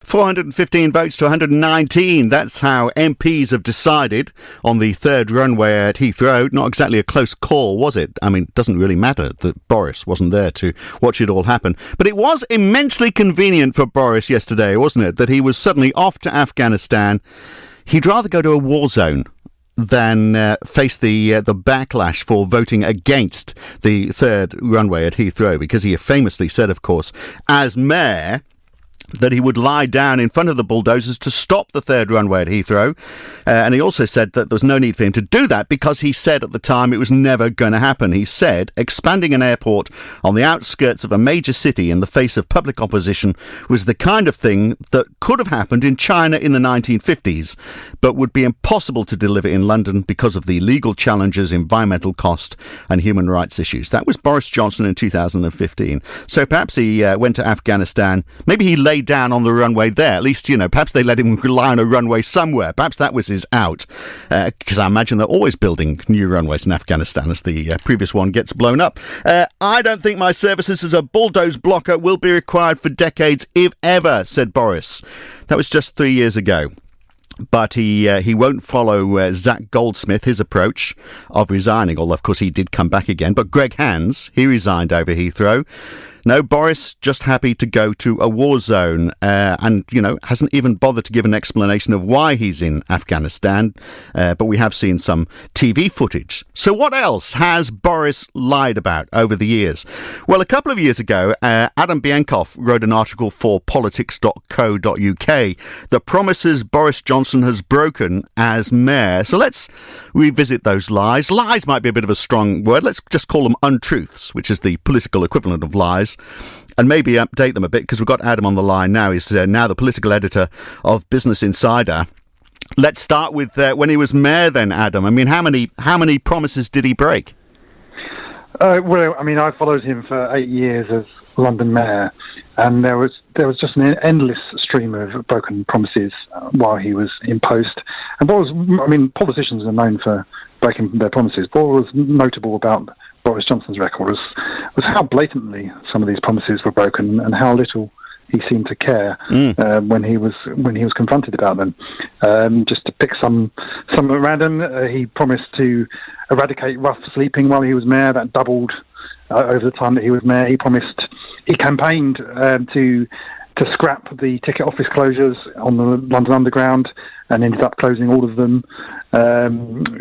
415 votes to 119. That's how MPs have decided on the third runway at Heathrow. Not exactly a close call, was it? I mean, it doesn't really matter that Boris wasn't there to watch it all happen. But it was immensely convenient for Boris yesterday, wasn't it? That he was suddenly off to Afghanistan. He'd rather go to a war zone than face the backlash for voting against the third runway at Heathrow, because he famously said, of course, as mayor, that he would lie down in front of the bulldozers to stop the third runway at Heathrow. And he also said that there was no need for him to do that because he said at the time it was never going to happen. He said expanding an airport on the outskirts of a major city in the face of public opposition was the kind of thing that could have happened in China in the 1950s, but would be impossible to deliver in London because of the legal challenges, environmental cost and human rights issues. That was Boris Johnson in 2015. So perhaps he went to Afghanistan. Maybe he laid down on the runway there. At least, perhaps they let him lie on a runway somewhere. Perhaps that was his out. Because I imagine they're always building new runways in Afghanistan as the previous one gets blown up. I don't think my services as a bulldoze blocker will be required for decades, if ever, said Boris. That was just 3 years ago. But he won't follow Zach Goldsmith, his approach of resigning, although, of course, he did come back again. But Greg Hands, he resigned over Heathrow. No, Boris just happy to go to a war zone and, hasn't even bothered to give an explanation of why he's in Afghanistan. But we have seen some TV footage. So what else has Boris lied about over the years? Well, a couple of years ago, Adam Bienkov wrote an article for politics.co.uk that promises Boris Johnson has broken as mayor. So let's revisit those lies. Lies might be a bit of a strong word. Let's just call them untruths, which is the political equivalent of lies. And maybe update them a bit, because we've got Adam on the line now. He's now the political editor of Business Insider. Let's start with when he was mayor then, Adam. I mean, how many promises did he break? I followed him for 8 years as London mayor, and there was just an endless stream of broken promises while he was in post. And politicians are known for breaking their promises. What was notable about Boris Johnson's record was how blatantly some of these promises were broken and how little he seemed to care when he was confronted about them. Just to pick some at random, he promised to eradicate rough sleeping while he was mayor. That doubled over the time that he was mayor. He campaigned to scrap the ticket office closures on the London Underground and ended up closing all of them.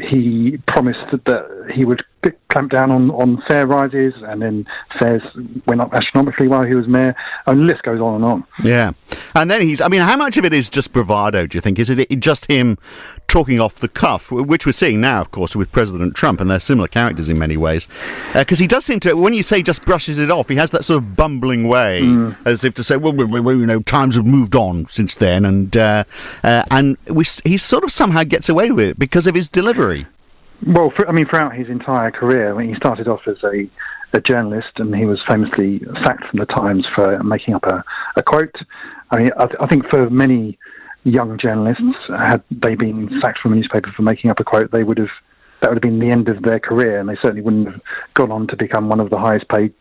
He promised that he would clamp down on fare rises, and then fares went up astronomically while he was mayor. And the list goes on and on. Yeah. And then how much of it is just bravado, do you think? Is it just him talking off the cuff, which we're seeing now, of course, with President Trump, and they're similar characters in many ways? Because he does seem to, when you say just brushes it off, he has that sort of bumbling way, as if to say, well, times have moved on since then, and he sort of somehow gets away with it because of his delivery. Well, throughout his entire career, he started off as a journalist, and he was famously sacked from the Times for making up a quote. I think for many young journalists, had they been sacked from a newspaper for making up a quote, that would have been the end of their career, and they certainly wouldn't have gone on to become one of the highest paid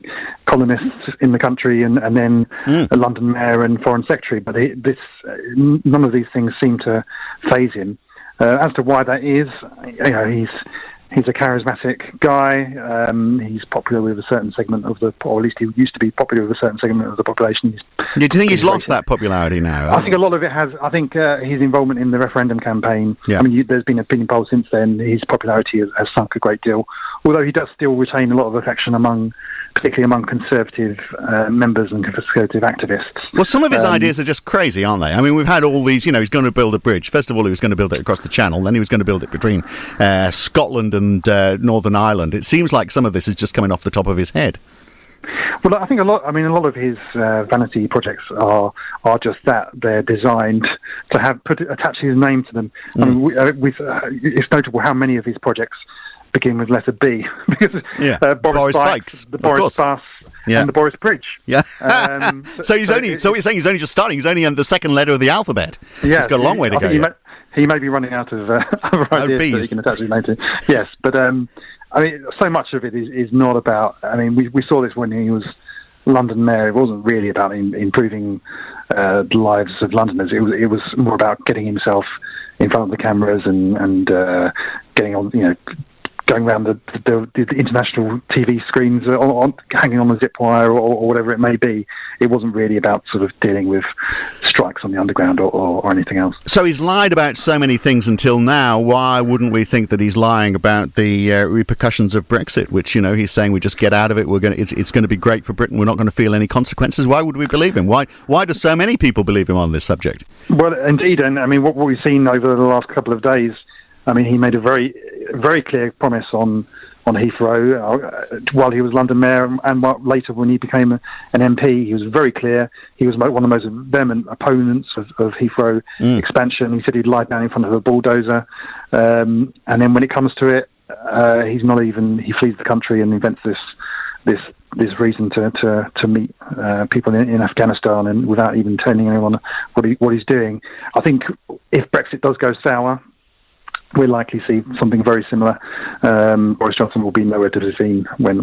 columnists in the country, and then a London mayor and foreign secretary. But none of these things seem to faze him. As to why that is, he's a charismatic guy. He's popular with a certain segment of or at least he used to be popular with a certain segment of the population. Do you think he's lost that popularity now? I think a lot of it has. I think his involvement in the referendum campaign. Yeah. There's been opinion polls since then. His popularity has sunk a great deal, although he does still retain a lot of affection particularly among conservative members and conservative activists. Well, some of his ideas are just crazy, aren't they? We've had all these, he's going to build a bridge. First of all, he was going to build it across the Channel, then he was going to build it between Scotland and Northern Ireland. It seems like some of this is just coming off the top of his head. Well, I think a lot of his vanity projects are just that. They're designed to attach his name to them. It's notable how many of his projects begin with letter B, because Boris Bikes, the Boris Bus, and the Boris Bridge. Yeah. So what you're saying, he's only just starting. He's only on the second letter of the alphabet. Yeah, he's got a long way to go. He may be running out of other ideas that he can attach his name to. Yes, but so much of it is not about. We saw this when he was London mayor. It wasn't really about improving the lives of Londoners. It was more about getting himself in front of the cameras and getting on, going around the international TV screens, hanging on a zip wire or whatever it may be. It wasn't really about sort of dealing with strikes on the underground or anything else. So he's lied about so many things until now. Why wouldn't we think that he's lying about the repercussions of Brexit, which, he's saying we just get out of it, it's going to be great for Britain, we're not going to feel any consequences? Why would we believe him? Why do so many people believe him on this subject? Well, indeed, and I mean, what we've seen over the last couple of days, I mean, he made a very, very clear promise on Heathrow while he was London Mayor, and later when he became an MP, he was very clear. He was one of the most vehement opponents of Heathrow expansion. He said he'd lie down in front of a bulldozer, and then when it comes to it, he flees the country and invents this reason to meet people in Afghanistan, and without even telling anyone what he's doing. I think if Brexit does go sour, we'll likely see something very similar. Boris Johnson will be nowhere to be seen when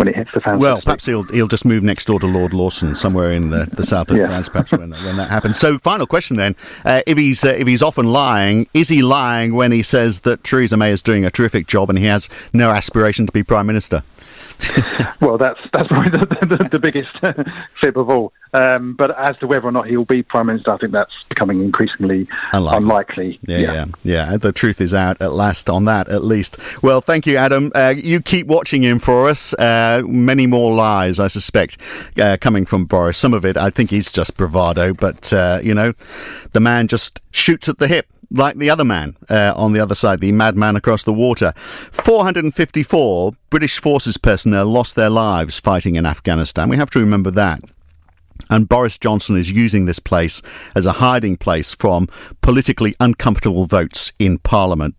it hits the fan. Well, perhaps he'll just move next door to Lord Lawson, somewhere in the south of France, perhaps when that happens. So, final question then: if he's often lying, is he lying when he says that Theresa May is doing a terrific job and he has no aspiration to be Prime Minister? Well, that's probably the biggest fib of all. But as to whether or not he'll be Prime Minister, I think that's becoming increasingly unlikely. Yeah. The truth is out at last on that, at least. Well, thank you, Adam. You keep watching him for us. Many more lies, I suspect, coming from Boris. Some of it, I think he's just bravado, but, the man just shoots at the hip. Like the other man on the other side, the madman across the water. 454 British Forces personnel lost their lives fighting in Afghanistan. We have to remember that. And Boris Johnson is using this place as a hiding place from politically uncomfortable votes in Parliament.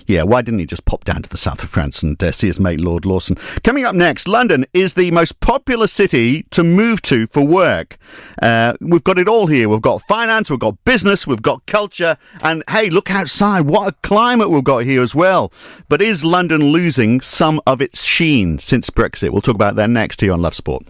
Why didn't he just pop down to the south of France and see his mate Lord Lawson? Coming up next, London is the most popular city to move to for work. We've got it all here. We've got finance, we've got business, we've got culture, and hey, look outside. What a climate we've got here as well. But is London losing some of its sheen since Brexit? We'll talk about that next here on Love Sport.